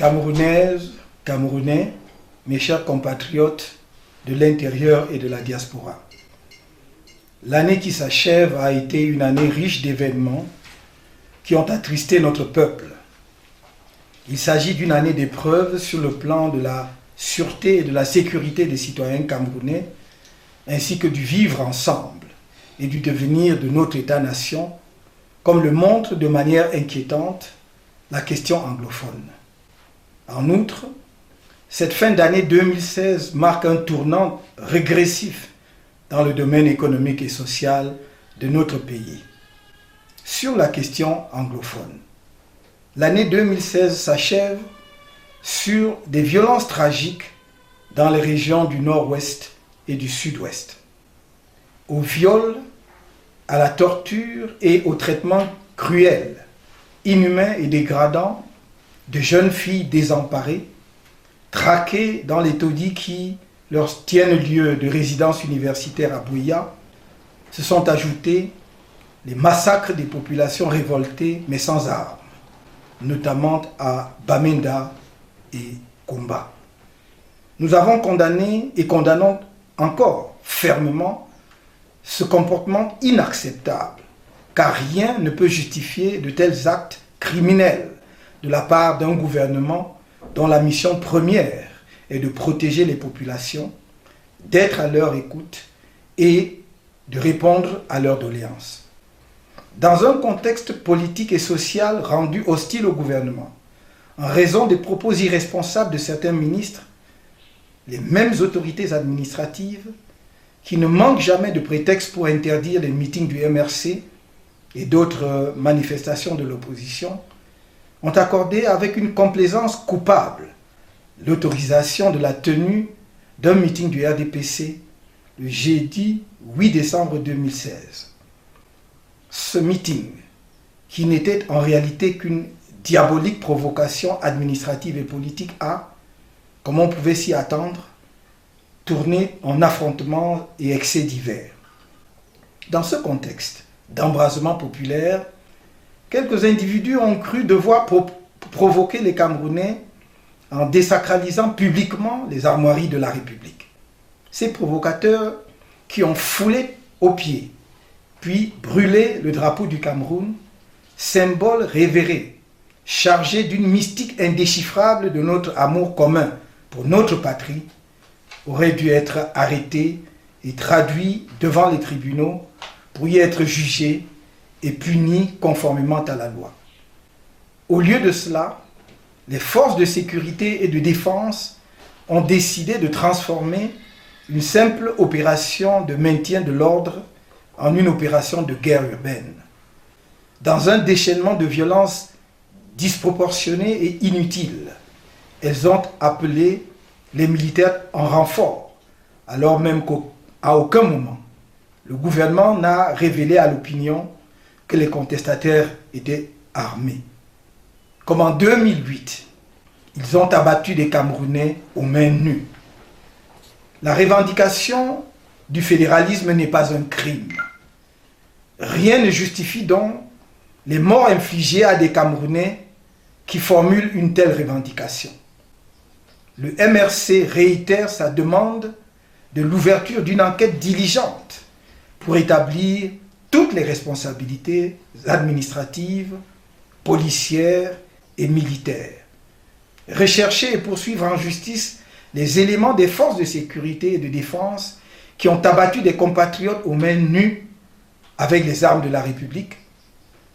Camerounaises, Camerounais, mes chers compatriotes de l'intérieur et de la diaspora. L'année qui s'achève a été une année riche d'événements qui ont attristé notre peuple. Il s'agit d'une année d'épreuves sur le plan de la sûreté et de la sécurité des citoyens camerounais, ainsi que du vivre ensemble et du devenir de notre État-nation, comme le montre de manière inquiétante la question anglophone. En outre, cette fin d'année 2016 marque un tournant régressif dans le domaine économique et social de notre pays. Sur la question anglophone, l'année 2016 s'achève sur des violences tragiques dans les régions du nord-ouest et du sud-ouest. Au viol, à la torture et au traitement cruel, inhumain et dégradant de jeunes filles désemparées, traquées dans les taudis qui leur tiennent lieu de résidence universitaire à Buea, se sont ajoutés les massacres des populations révoltées mais sans armes, notamment à Bamenda et Kumba. Nous avons condamné et condamnons encore fermement ce comportement inacceptable, car rien ne peut justifier de tels actes criminels de la part d'un gouvernement dont la mission première est de protéger les populations, d'être à leur écoute et de répondre à leurs doléances. Dans un contexte politique et social rendu hostile au gouvernement, en raison des propos irresponsables de certains ministres, les mêmes autorités administratives qui ne manquent jamais de prétextes pour interdire les meetings du MRC et d'autres manifestations de l'opposition, ont accordé avec une complaisance coupable l'autorisation de la tenue d'un meeting du RDPC le jeudi 8 décembre 2016. Ce meeting, qui n'était en réalité qu'une diabolique provocation administrative et politique, a, comme on pouvait s'y attendre, tourné en affrontements et excès divers. Dans ce contexte d'embrasement populaire, quelques individus ont cru devoir provoquer les Camerounais en désacralisant publiquement les armoiries de la République. Ces provocateurs qui ont foulé aux pieds, puis brûlé le drapeau du Cameroun, symbole révéré, chargé d'une mystique indéchiffrable de notre amour commun pour notre patrie, auraient dû être arrêtés et traduits devant les tribunaux pour y être jugés et punis conformément à la loi. Au lieu de cela, les forces de sécurité et de défense ont décidé de transformer une simple opération de maintien de l'ordre en une opération de guerre urbaine. Dans un déchaînement de violence disproportionné et inutile, elles ont appelé les militaires en renfort, alors même qu'à aucun moment, le gouvernement n'a révélé à l'opinion que les contestataires étaient armés. Comme en 2008, ils ont abattu des Camerounais aux mains nues. La revendication du fédéralisme n'est pas un crime. Rien ne justifie donc les morts infligées à des Camerounais qui formulent une telle revendication. Le MRC réitère sa demande de l'ouverture d'une enquête diligente pour établir toutes les responsabilités administratives, policières et militaires. Rechercher et poursuivre en justice les éléments des forces de sécurité et de défense qui ont abattu des compatriotes aux mains nues avec les armes de la République,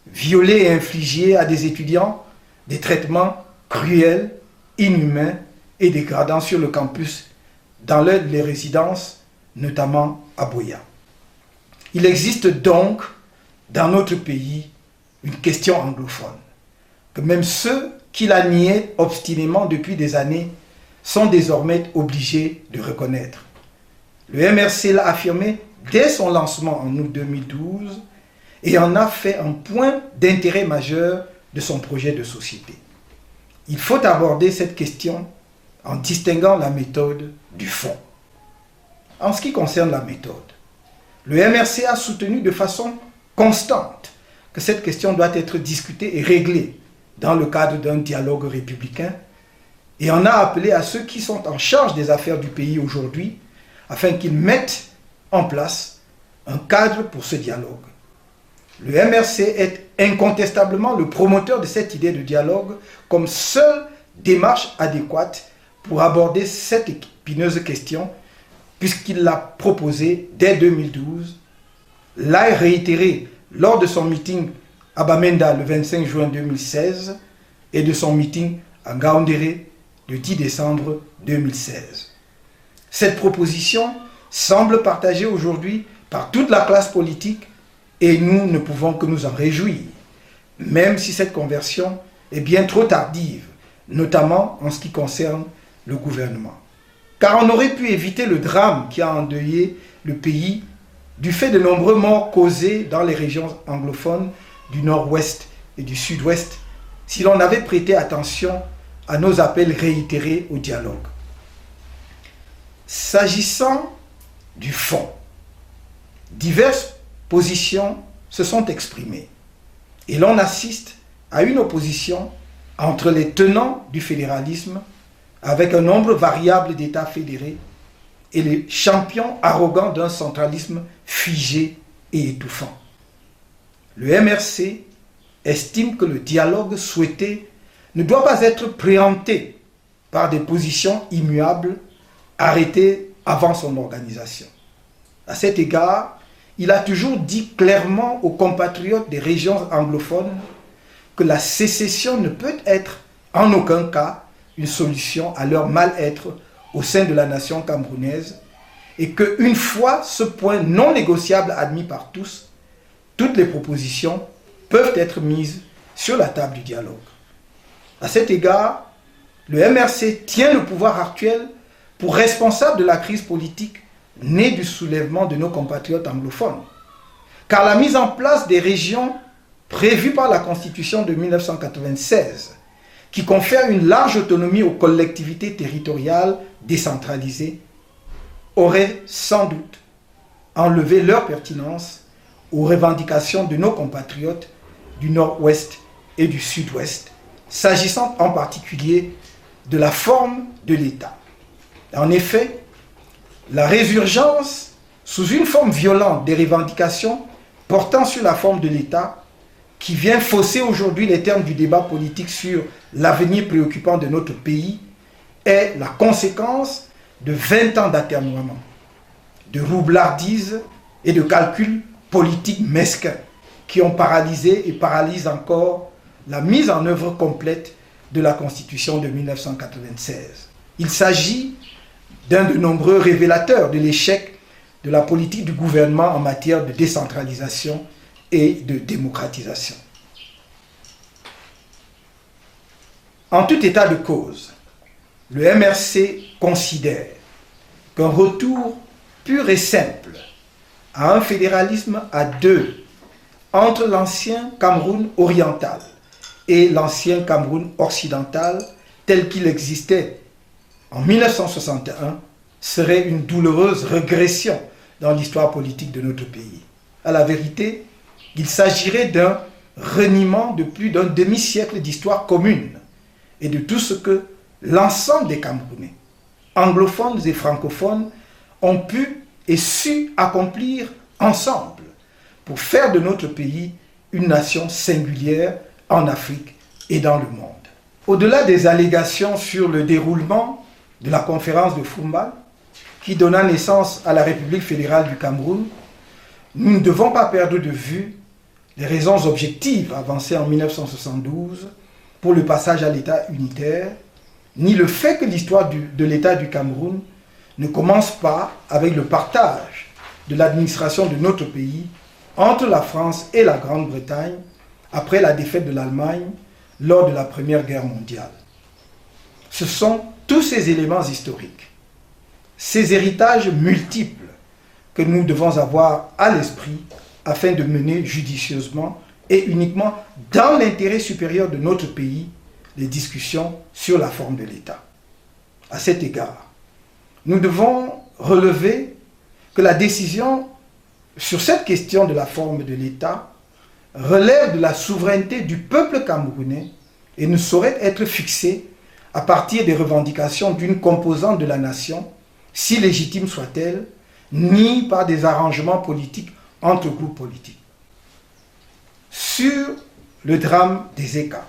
violé et infligé à des étudiants des traitements cruels, inhumains et dégradants sur le campus dans les résidences, notamment à Buea. Il existe donc dans notre pays une question anglophone, que même ceux qui la niaient obstinément depuis des années sont désormais obligés de reconnaître. Le MRC l'a affirmé dès son lancement en août 2012 et en a fait un point d'intérêt majeur de son projet de société. Il faut aborder cette question en distinguant la méthode du fond. En ce qui concerne la méthode, le MRC a soutenu de façon constante que cette question doit être discutée et réglée dans le cadre d'un dialogue républicain et on a appelé à ceux qui sont en charge des affaires du pays aujourd'hui afin qu'ils mettent en place un cadre pour ce dialogue. Le MRC est incontestablement le promoteur de cette idée de dialogue comme seule démarche adéquate pour aborder cette épineuse question, puisqu'il l'a proposée dès 2012, l'a réitéré lors de son meeting à Bamenda le 25 juin 2016 et de son meeting à Ngaoundéré le 10 décembre 2016. Cette proposition semble partagée aujourd'hui par toute la classe politique et nous ne pouvons que nous en réjouir, même si cette conversion est bien trop tardive, notamment en ce qui concerne le gouvernement. Car on aurait pu éviter le drame qui a endeuillé le pays du fait de nombreux morts causés dans les régions anglophones du nord-ouest et du sud-ouest si l'on avait prêté attention à nos appels réitérés au dialogue. S'agissant du fond, diverses positions se sont exprimées et l'on assiste à une opposition entre les tenants du fédéralisme avec un nombre variable d'États fédérés et les champions arrogants d'un centralisme figé et étouffant. Le MRC estime que le dialogue souhaité ne doit pas être préempté par des positions immuables arrêtées avant son organisation. À cet égard, il a toujours dit clairement aux compatriotes des régions anglophones que la sécession ne peut être en aucun cas une solution à leur mal-être au sein de la nation camerounaise et qu'une fois ce point non négociable admis par tous, toutes les propositions peuvent être mises sur la table du dialogue. À cet égard, le MRC tient le pouvoir actuel pour responsable de la crise politique née du soulèvement de nos compatriotes anglophones. Car la mise en place des régions prévues par la Constitution de 1996, qui confère une large autonomie aux collectivités territoriales décentralisées, aurait sans doute enlevé leur pertinence aux revendications de nos compatriotes du nord-ouest et du sud-ouest, s'agissant en particulier de la forme de l'État. En effet, la résurgence sous une forme violente des revendications portant sur la forme de l'État, qui vient fausser aujourd'hui les termes du débat politique sur l'avenir préoccupant de notre pays, est la conséquence de 20 ans d'atermoiement, de roublardise et de calculs politiques mesquins qui ont paralysé et paralysent encore la mise en œuvre complète de la Constitution de 1996. Il s'agit d'un de nombreux révélateurs de l'échec de la politique du gouvernement en matière de décentralisation et de démocratisation. En tout état de cause, le MRC considère qu'un retour pur et simple à un fédéralisme à deux entre l'ancien Cameroun oriental et l'ancien Cameroun occidental tel qu'il existait en 1961 serait une douloureuse régression dans l'histoire politique de notre pays. À la vérité, il s'agirait d'un reniement de plus d'un demi-siècle d'histoire commune et de tout ce que l'ensemble des Camerounais, anglophones et francophones, ont pu et su accomplir ensemble pour faire de notre pays une nation singulière en Afrique et dans le monde. Au-delà des allégations sur le déroulement de la conférence de Foumbal, qui donna naissance à la République fédérale du Cameroun, nous ne devons pas perdre de vue les raisons objectives avancées en 1972 pour le passage à l'État unitaire, ni le fait que l'histoire de l'État du Cameroun ne commence pas avec le partage de l'administration de notre pays entre la France et la Grande-Bretagne après la défaite de l'Allemagne lors de la Première Guerre mondiale. Ce sont tous ces éléments historiques, ces héritages multiples que nous devons avoir à l'esprit afin de mener judicieusement et uniquement dans l'intérêt supérieur de notre pays les discussions sur la forme de l'État. À cet égard, nous devons relever que la décision sur cette question de la forme de l'État relève de la souveraineté du peuple camerounais et ne saurait être fixée à partir des revendications d'une composante de la nation, si légitime soit-elle, ni par des arrangements politiques entre groupes politiques. Sur le drame des ECA,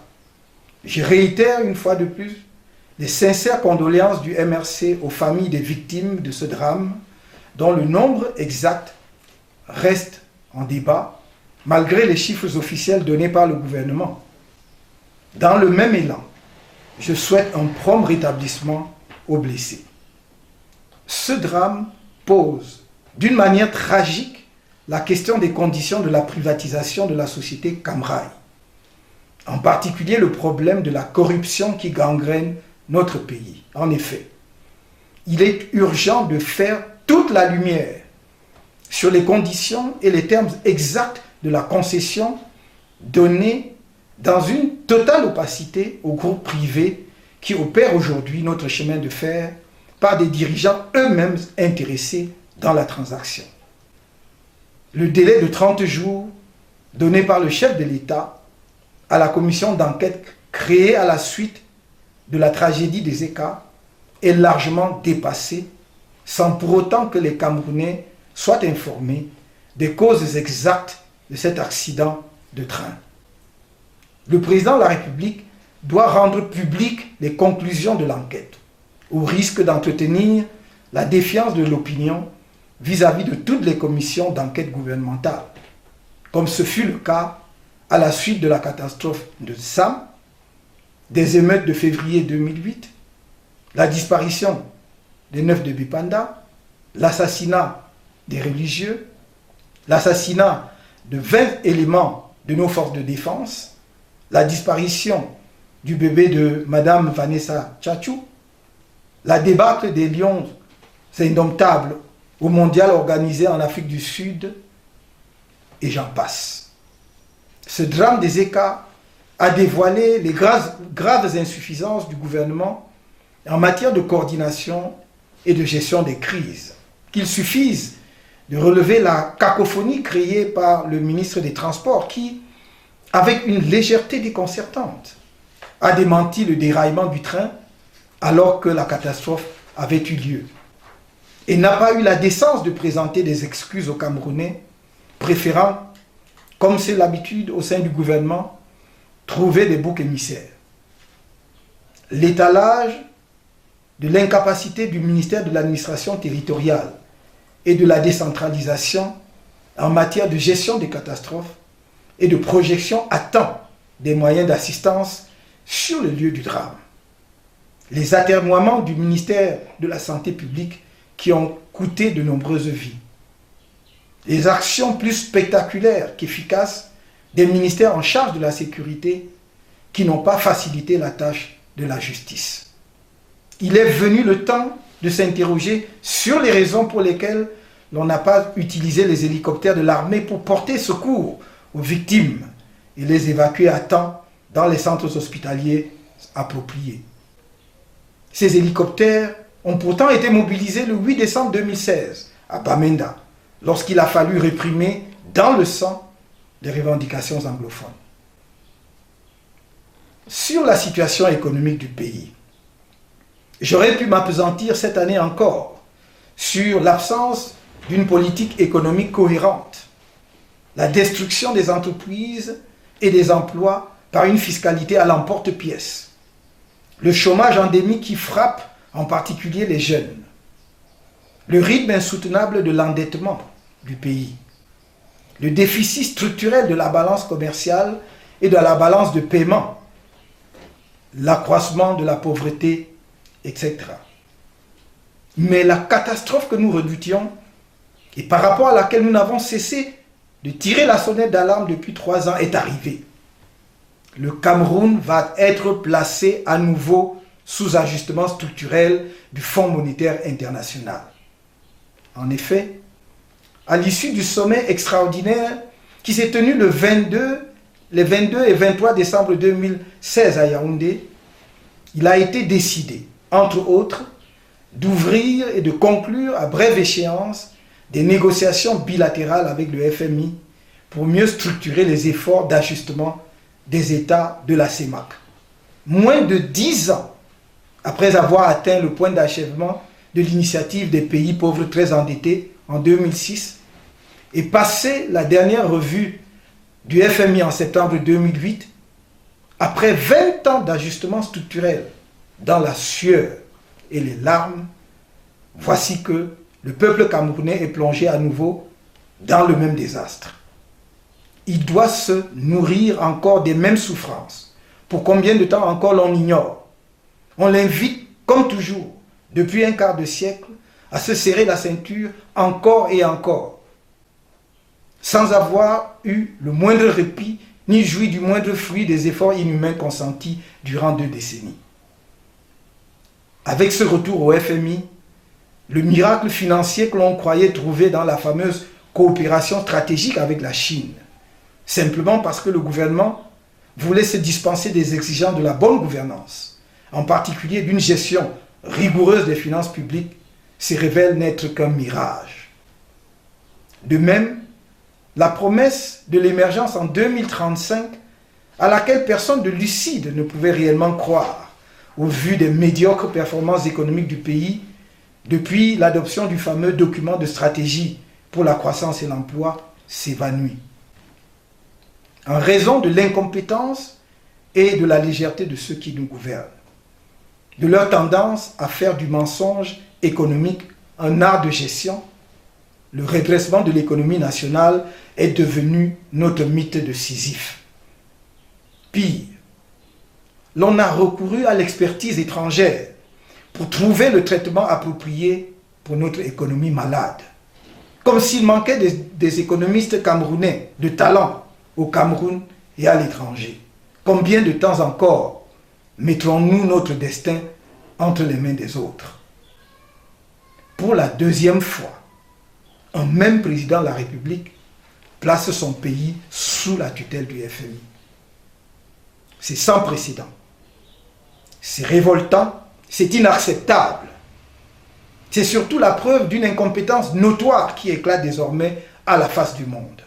je réitère une fois de plus les sincères condoléances du MRC aux familles des victimes de ce drame, dont le nombre exact reste en débat, malgré les chiffres officiels donnés par le gouvernement. Dans le même élan, je souhaite un prompt rétablissement aux blessés. Ce drame pose d'une manière tragique la question des conditions de la privatisation de la société Camrail, en particulier le problème de la corruption qui gangrène notre pays. En effet, il est urgent de faire toute la lumière sur les conditions et les termes exacts de la concession donnée dans une totale opacité aux groupes privés qui opèrent aujourd'hui notre chemin de fer par des dirigeants eux-mêmes intéressés dans la transaction. Le délai de 30 jours donné par le chef de l'État à la commission d'enquête créée à la suite de la tragédie des ECA est largement dépassé, sans pour autant que les Camerounais soient informés des causes exactes de cet accident de train. Le président de la République doit rendre publiques les conclusions de l'enquête, au risque d'entretenir la défiance de l'opinion vis-à-vis de toutes les commissions d'enquête gouvernementales, comme ce fut le cas à la suite de la catastrophe de Sam, des émeutes de février 2008, la disparition des 9 de Bipanda, l'assassinat des religieux, l'assassinat de 20 éléments de nos forces de défense, la disparition du bébé de Madame Vanessa Tchatchou, la débâcle des Lions indomptables au mondial organisé en Afrique du Sud, et j'en passe. Ce drame des ECA a dévoilé les graves insuffisances du gouvernement en matière de coordination et de gestion des crises. Qu'il suffise de relever la cacophonie créée par le ministre des Transports qui, avec une légèreté déconcertante, a démenti le déraillement du train alors que la catastrophe avait eu lieu et n'a pas eu la décence de présenter des excuses aux Camerounais, préférant, comme c'est l'habitude au sein du gouvernement, trouver des boucs émissaires. L'étalage de l'incapacité du ministère de l'administration territoriale et de la décentralisation en matière de gestion des catastrophes et de projection à temps des moyens d'assistance sur le lieu du drame. Les atermoiements du ministère de la Santé publique qui ont coûté de nombreuses vies. Les actions plus spectaculaires qu'efficaces des ministères en charge de la sécurité qui n'ont pas facilité la tâche de la justice. Il est venu le temps de s'interroger sur les raisons pour lesquelles l'on n'a pas utilisé les hélicoptères de l'armée pour porter secours aux victimes et les évacuer à temps dans les centres hospitaliers appropriés. Ces hélicoptères ont pourtant été mobilisés le 8 décembre 2016 à Bamenda, lorsqu'il a fallu réprimer dans le sang les revendications anglophones. Sur la situation économique du pays, j'aurais pu m'appesantir cette année encore sur l'absence d'une politique économique cohérente, la destruction des entreprises et des emplois par une fiscalité à l'emporte-pièce, le chômage endémique qui frappe en particulier les jeunes, le rythme insoutenable de l'endettement du pays, le déficit structurel de la balance commerciale et de la balance de paiement, l'accroissement de la pauvreté, etc. Mais la catastrophe que nous redoutions et par rapport à laquelle nous n'avons cessé de tirer la sonnette d'alarme depuis 3 ans est arrivée. Le Cameroun va être placé à nouveau sous ajustement structurel du Fonds monétaire international. En effet, à l'issue du sommet extraordinaire qui s'est tenu les 22 et 23 décembre 2016 à Yaoundé, il a été décidé, entre autres, d'ouvrir et de conclure à brève échéance des négociations bilatérales avec le FMI pour mieux structurer les efforts d'ajustement des États de la CEMAC. Moins de 10 ans après avoir atteint le point d'achèvement de l'initiative des pays pauvres très endettés en 2006 et passé la dernière revue du FMI en septembre 2008, après 20 ans d'ajustement structurel dans la sueur et les larmes, voici que le peuple camerounais est plongé à nouveau dans le même désastre. Il doit se nourrir encore des mêmes souffrances. Pour combien de temps encore l'on ignore. On l'invite, comme toujours, depuis un quart de siècle, à se serrer la ceinture encore et encore, sans avoir eu le moindre répit, ni joui du moindre fruit des efforts inhumains consentis durant 2 décennies. Avec ce retour au FMI, le miracle financier que l'on croyait trouver dans la fameuse coopération stratégique avec la Chine, simplement parce que le gouvernement voulait se dispenser des exigences de la bonne gouvernance, en particulier d'une gestion rigoureuse des finances publiques, se révèle n'être qu'un mirage. De même, la promesse de l'émergence en 2035, à laquelle personne de lucide ne pouvait réellement croire, au vu des médiocres performances économiques du pays, depuis l'adoption du fameux document de stratégie pour la croissance et l'emploi, s'évanouit. En raison de l'incompétence et de la légèreté de ceux qui nous gouvernent, de leur tendance à faire du mensonge économique un art de gestion, le redressement de l'économie nationale est devenu notre mythe de Sisyphe. Pire, l'on a recouru à l'expertise étrangère pour trouver le traitement approprié pour notre économie malade. Comme s'il manquait des économistes camerounais de talent au Cameroun et à l'étranger. Combien de temps encore mettrons-nous notre destin entre les mains des autres? Pour la 2e fois, un même président de la République place son pays sous la tutelle du FMI. C'est sans précédent. C'est révoltant, c'est inacceptable. C'est surtout la preuve d'une incompétence notoire qui éclate désormais à la face du monde.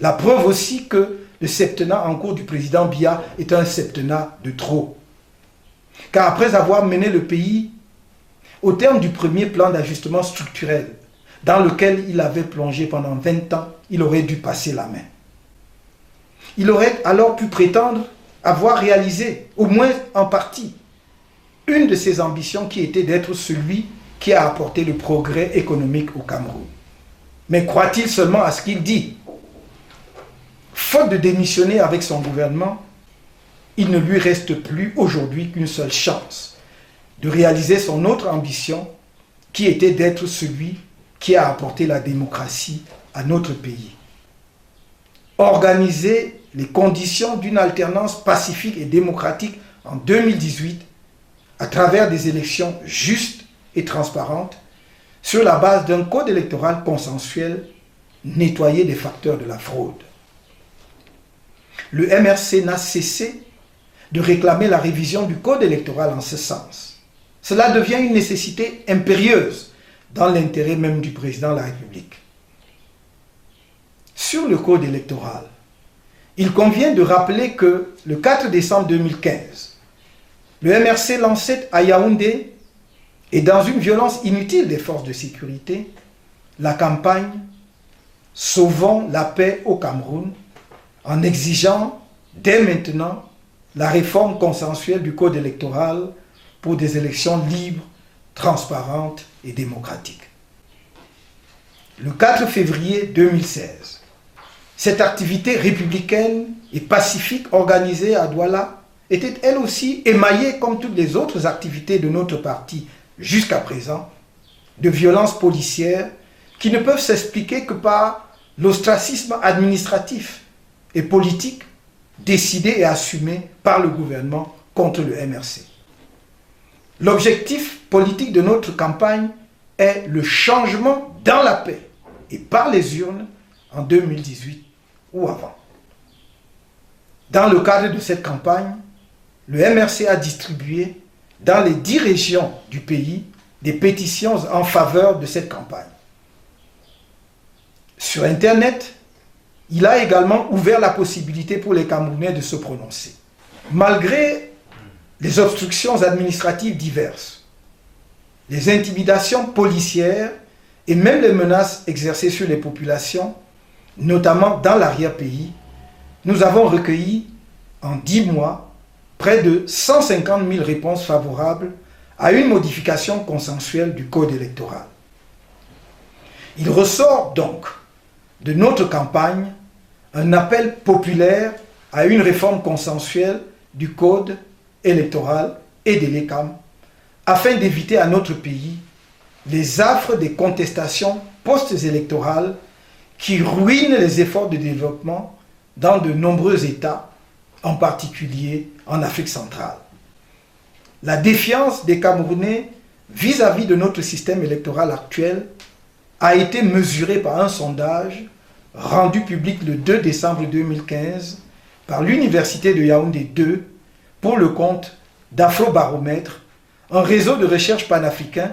La preuve aussi que le septennat en cours du président Biya est un septennat de trop. Car après avoir mené le pays au terme du premier plan d'ajustement structurel, dans lequel il avait plongé pendant 20 ans, il aurait dû passer la main. Il aurait alors pu prétendre avoir réalisé, au moins en partie, une de ses ambitions qui était d'être celui qui a apporté le progrès économique au Cameroun. Mais croit-il seulement à ce qu'il dit? Faute de démissionner avec son gouvernement, il ne lui reste plus aujourd'hui qu'une seule chance de réaliser son autre ambition qui était d'être celui qui a apporté la démocratie à notre pays. Organiser les conditions d'une alternance pacifique et démocratique en 2018 à travers des élections justes et transparentes sur la base d'un code électoral consensuel nettoyé des facteurs de la fraude. Le MRC n'a cessé de réclamer la révision du code électoral en ce sens. Cela devient une nécessité impérieuse dans l'intérêt même du président de la République. Sur le code électoral, il convient de rappeler que le 4 décembre 2015, le MRC lançait à Yaoundé, et dans une violence inutile des forces de sécurité, la campagne « Sauvons la paix au Cameroun » en exigeant dès maintenant la réforme consensuelle du code électoral pour des élections libres, transparentes et démocratiques. Le 4 février 2016, cette activité républicaine et pacifique organisée à Douala était elle aussi émaillée, comme toutes les autres activités de notre parti jusqu'à présent, de violences policières qui ne peuvent s'expliquer que par l'ostracisme administratif et politique décidé et assumé par le gouvernement contre le MRC. L'objectif politique de notre campagne est le changement dans la paix et par les urnes en 2018 ou avant. Dans le cadre de cette campagne, le MRC a distribué dans les 10 régions du pays des pétitions en faveur de cette campagne. Sur Internet, il a également ouvert la possibilité pour les Camerounais de se prononcer. Malgré les obstructions administratives diverses, les intimidations policières et même les menaces exercées sur les populations, notamment dans l'arrière-pays, nous avons recueilli en 10 mois près de 150 000 réponses favorables à une modification consensuelle du code électoral. Il ressort donc de notre campagne un appel populaire à une réforme consensuelle du code électoral et de l'ECAM afin d'éviter à notre pays les affres des contestations post-électorales qui ruinent les efforts de développement dans de nombreux États, en particulier en Afrique centrale. La défiance des Camerounais vis-à-vis de notre système électoral actuel a été mesurée par un sondage rendu public le 2 décembre 2015 par l'Université de Yaoundé 2 pour le compte d'Afrobaromètre, un réseau de recherche panafricain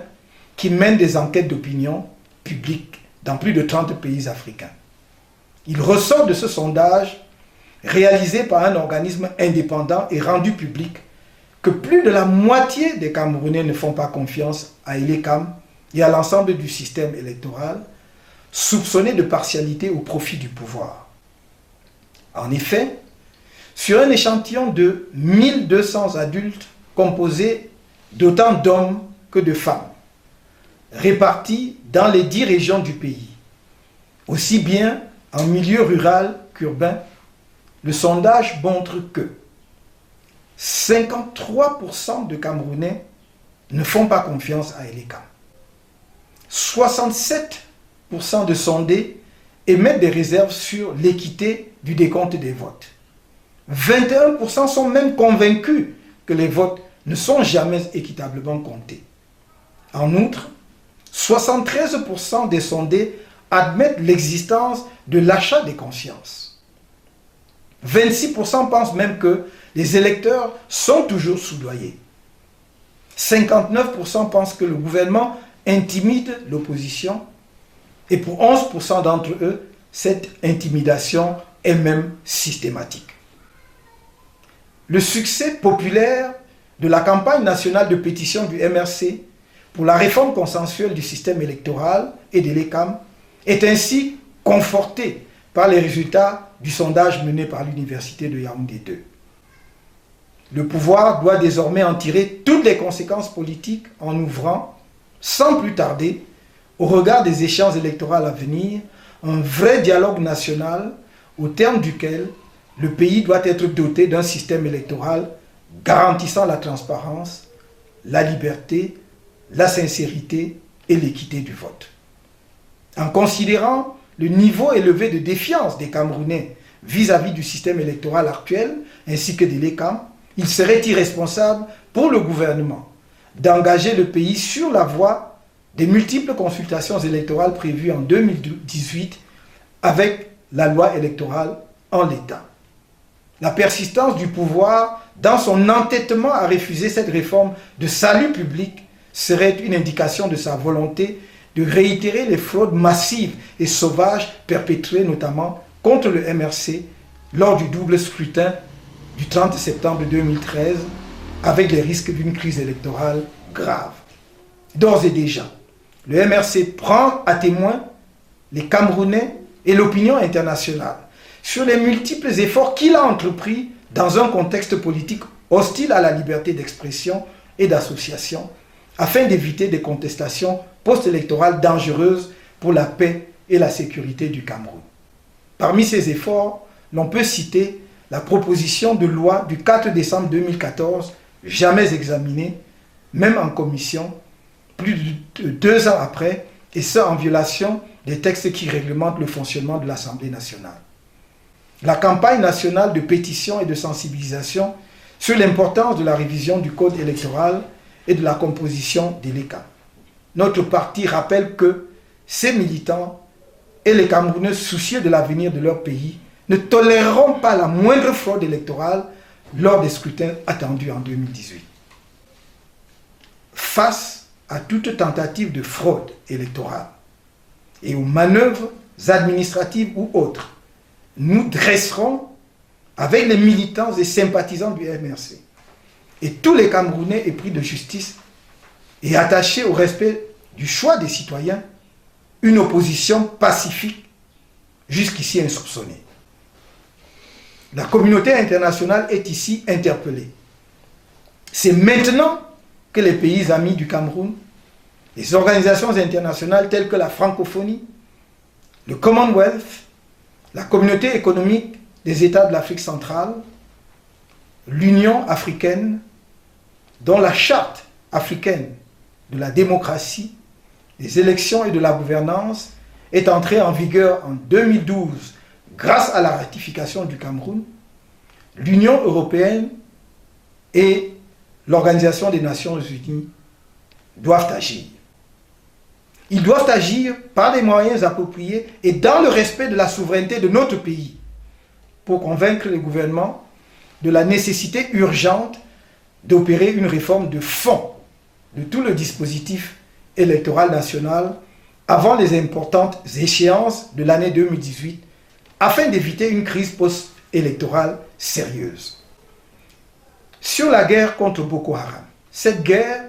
qui mène des enquêtes d'opinion publique dans plus de 30 pays africains. Il ressort de ce sondage, réalisé par un organisme indépendant et rendu public, que plus de la moitié des Camerounais ne font pas confiance à l'ECAM et à l'ensemble du système électoral, soupçonné de partialité au profit du pouvoir. En effet, sur un échantillon de 1200 adultes composé d'autant d'hommes que de femmes, répartis dans les 10 régions du pays, aussi bien en milieu rural qu'urbain, le sondage montre que 53% de Camerounais ne font pas confiance à l'ECAM. 67% de sondés émettent des réserves sur l'équité du décompte des votes. 21% sont même convaincus que les votes ne sont jamais équitablement comptés. En outre, 73% des sondés admettent l'existence de l'achat des consciences. 26% pensent même que les électeurs sont toujours soudoyés. 59% pensent que le gouvernement intimide l'opposition et pour 11% d'entre eux, cette intimidation est même systématique. Le succès populaire de la campagne nationale de pétition du MRC pour la réforme consensuelle du système électoral et de l'ECAM est ainsi conforté par les résultats du sondage mené par l'Université de Yaoundé 2. Le pouvoir doit désormais en tirer toutes les conséquences politiques en ouvrant, sans plus tarder, au regard des échéances électorales à venir, un vrai dialogue national au terme duquel le pays doit être doté d'un système électoral garantissant la transparence, la liberté, la sincérité et l'équité du vote. En considérant le niveau élevé de défiance des Camerounais vis-à-vis du système électoral actuel ainsi que de l'ECAM, il serait irresponsable pour le gouvernement d'engager le pays sur la voie des multiples consultations électorales prévues en 2018 avec la loi électorale en l'état. La persistance du pouvoir dans son entêtement à refuser cette réforme de salut public serait une indication de sa volonté de réitérer les fraudes massives et sauvages perpétrées notamment contre le MRC lors du double scrutin du 30 septembre 2013 avec les risques d'une crise électorale grave. D'ores et déjà, le MRC prend à témoin les Camerounais et l'opinion internationale sur les multiples efforts qu'il a entrepris dans un contexte politique hostile à la liberté d'expression et d'association afin d'éviter des contestations post-électorales dangereuses pour la paix et la sécurité du Cameroun. Parmi ces efforts, l'on peut citer la proposition de loi du 4 décembre 2014, jamais examinée, même en commission, plus de 2 ans après, et ce en violation des textes qui réglementent le fonctionnement de l'Assemblée nationale. La campagne nationale de pétition et de sensibilisation sur l'importance de la révision du code électoral et de la composition de l'ECAM. Notre parti rappelle que ces militants et les Camerounais soucieux de l'avenir de leur pays ne toléreront pas la moindre fraude électorale lors des scrutins attendus en 2018. Face à toute tentative de fraude électorale et aux manœuvres administratives ou autres, nous dresserons avec les militants et sympathisants du MRC et tous les Camerounais épris de justice et attachés au respect du choix des citoyens, une opposition pacifique jusqu'ici insoupçonnée. La communauté internationale est ici interpellée. C'est maintenant que les pays amis du Cameroun, les organisations internationales telles que la francophonie, le Commonwealth, la communauté économique des États de l'Afrique centrale, l'Union africaine, dont la charte africaine de la démocratie, des élections et de la gouvernance est entrée en vigueur en 2012 grâce à la ratification du Cameroun, l'Union européenne et l'Organisation des Nations Unies doivent agir. Ils doivent agir par des moyens appropriés et dans le respect de la souveraineté de notre pays pour convaincre le gouvernement de la nécessité urgente d'opérer une réforme de fond de tout le dispositif électoral national avant les importantes échéances de l'année 2018 afin d'éviter une crise post-électorale sérieuse. Sur la guerre contre Boko Haram, cette guerre,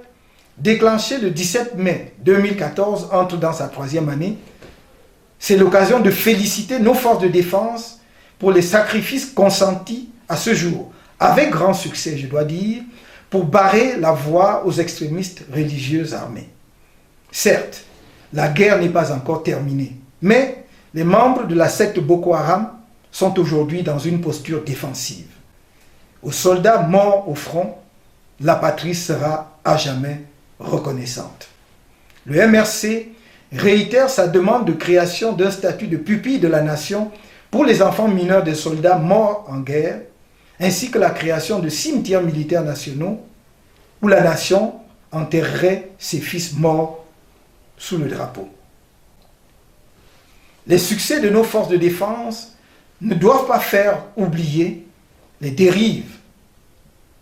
déclenchée le 17 mai 2014, entre dans sa 3e année. C'est l'occasion de féliciter nos forces de défense pour les sacrifices consentis à ce jour, avec grand succès, je dois dire, pour barrer la voie aux extrémistes religieux armés. Certes, la guerre n'est pas encore terminée, mais les membres de la secte Boko Haram sont aujourd'hui dans une posture défensive. Aux soldats morts au front, la patrie sera à jamais reconnaissante. Le MRC réitère sa demande de création d'un statut de pupille de la nation pour les enfants mineurs des soldats morts en guerre, ainsi que la création de cimetières militaires nationaux où la nation enterrerait ses fils morts sous le drapeau. Les succès de nos forces de défense ne doivent pas faire oublier les dérives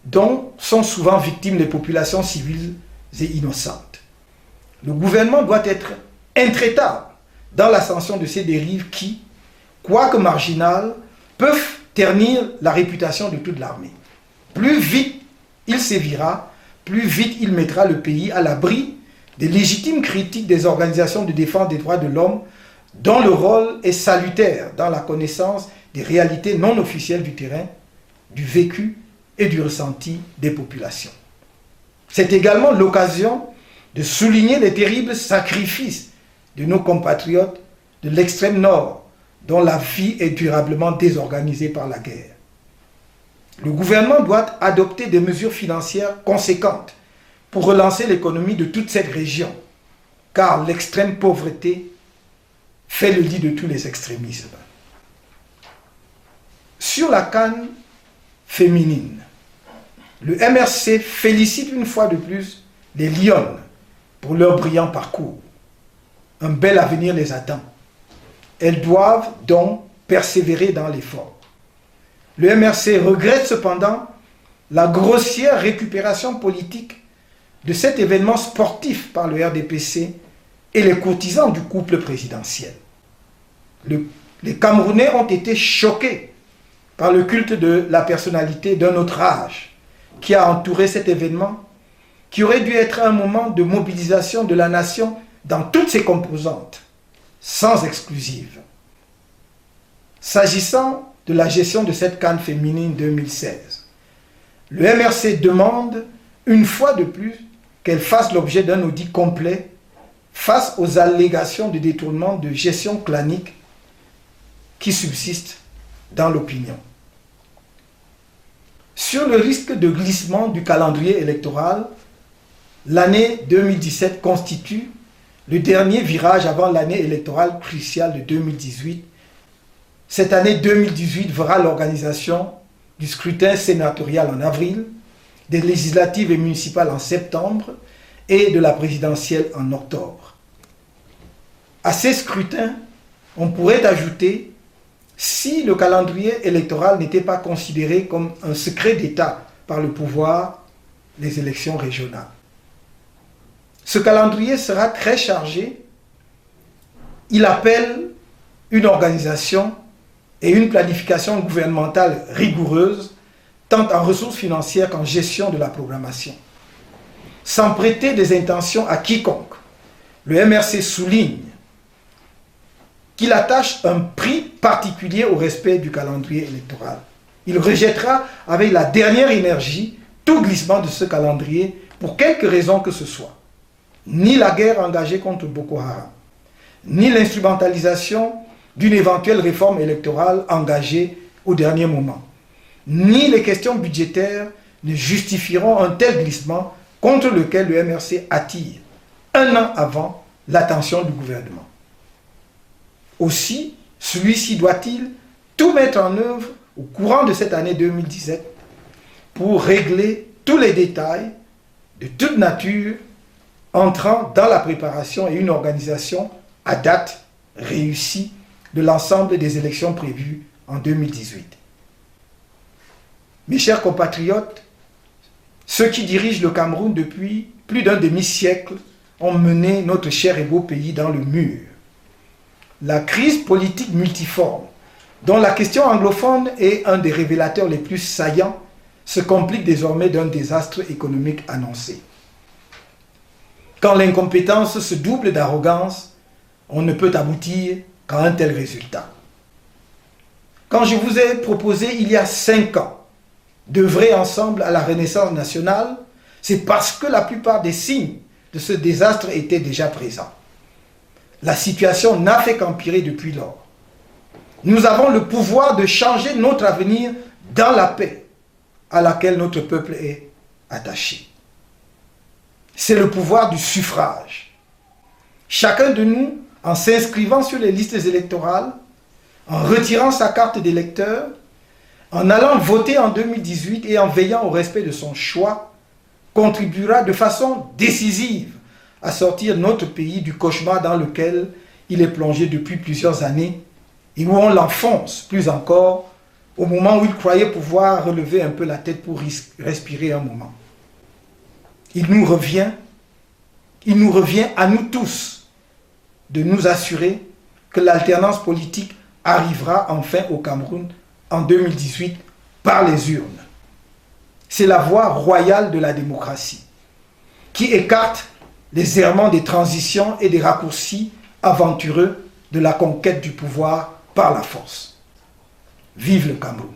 dont sont souvent victimes les populations civiles et innocentes. Le gouvernement doit être intraitable dans l'ascension de ces dérives qui, quoique marginales, peuvent ternir la réputation de toute l'armée. Plus vite il sévira, plus vite il mettra le pays à l'abri des légitimes critiques des organisations de défense des droits de l'homme dont le rôle est salutaire dans la connaissance des réalités non officielles du terrain, du vécu et du ressenti des populations. C'est également l'occasion de souligner les terribles sacrifices de nos compatriotes de l'extrême nord, dont la vie est durablement désorganisée par la guerre. Le gouvernement doit adopter des mesures financières conséquentes pour relancer l'économie de toute cette région, car l'extrême pauvreté fait le lit de tous les extrémismes. Sur la CAN féminine, le MRC félicite une fois de plus les Lionnes pour leur brillant parcours. Un bel avenir les attend. Elles doivent donc persévérer dans l'effort. Le MRC regrette cependant la grossière récupération politique de cet événement sportif par le RDPC et les courtisans du couple présidentiel. Les Camerounais ont été choqués par le culte de la personnalité d'un autre âge qui a entouré cet événement, qui aurait dû être un moment de mobilisation de la nation dans toutes ses composantes, sans exclusive. S'agissant de la gestion de cette CAN féminine 2016, le MRC demande une fois de plus qu'elle fasse l'objet d'un audit complet face aux allégations de détournement de gestion clanique qui subsistent dans l'opinion. Sur le risque de glissement du calendrier électoral, l'année 2017 constitue le dernier virage avant l'année électorale cruciale de 2018. Cette année 2018 verra l'organisation du scrutin sénatorial en avril, des législatives et municipales en septembre et de la présidentielle en octobre. À ces scrutins, on pourrait ajouter, si le calendrier électoral n'était pas considéré comme un secret d'État par le pouvoir, les élections régionales. Ce calendrier sera très chargé. Il appelle une organisation et une planification gouvernementale rigoureuse tant en ressources financières qu'en gestion de la programmation. Sans prêter des intentions à quiconque, le MRC souligne qu'il attache un prix particulier au respect du calendrier électoral. Il rejettera avec la dernière énergie tout glissement de ce calendrier pour quelque raison que ce soit. Ni la guerre engagée contre Boko Haram, ni l'instrumentalisation d'une éventuelle réforme électorale engagée au dernier moment, ni les questions budgétaires ne justifieront un tel glissement contre lequel le MRC attire, un an avant, l'attention du gouvernement. Aussi, celui-ci doit-il tout mettre en œuvre au courant de cette année 2017 pour régler tous les détails de toute nature entrant dans la préparation et une organisation à date réussie de l'ensemble des élections prévues en 2018. Mes chers compatriotes, ceux qui dirigent le Cameroun depuis plus d'un demi-siècle ont mené notre cher et beau pays dans le mur. La crise politique multiforme, dont la question anglophone est un des révélateurs les plus saillants, se complique désormais d'un désastre économique annoncé. Quand l'incompétence se double d'arrogance, on ne peut aboutir qu'à un tel résultat. Quand je vous ai proposé il y a 5 ans d'œuvrer ensemble à la Renaissance nationale, c'est parce que la plupart des signes de ce désastre étaient déjà présents. La situation n'a fait qu'empirer depuis lors. Nous avons le pouvoir de changer notre avenir dans la paix à laquelle notre peuple est attaché. C'est le pouvoir du suffrage. Chacun de nous, en s'inscrivant sur les listes électorales, en retirant sa carte d'électeur, en allant voter en 2018 et en veillant au respect de son choix, contribuera de façon décisive à sortir notre pays du cauchemar dans lequel il est plongé depuis plusieurs années et où on l'enfonce plus encore au moment où il croyait pouvoir relever un peu la tête pour respirer un moment. Il nous revient à nous tous de nous assurer que l'alternance politique arrivera enfin au Cameroun en 2018 par les urnes. C'est la voie royale de la démocratie qui écarte les errements des transitions et des raccourcis aventureux de la conquête du pouvoir par la force. Vive le Cameroun!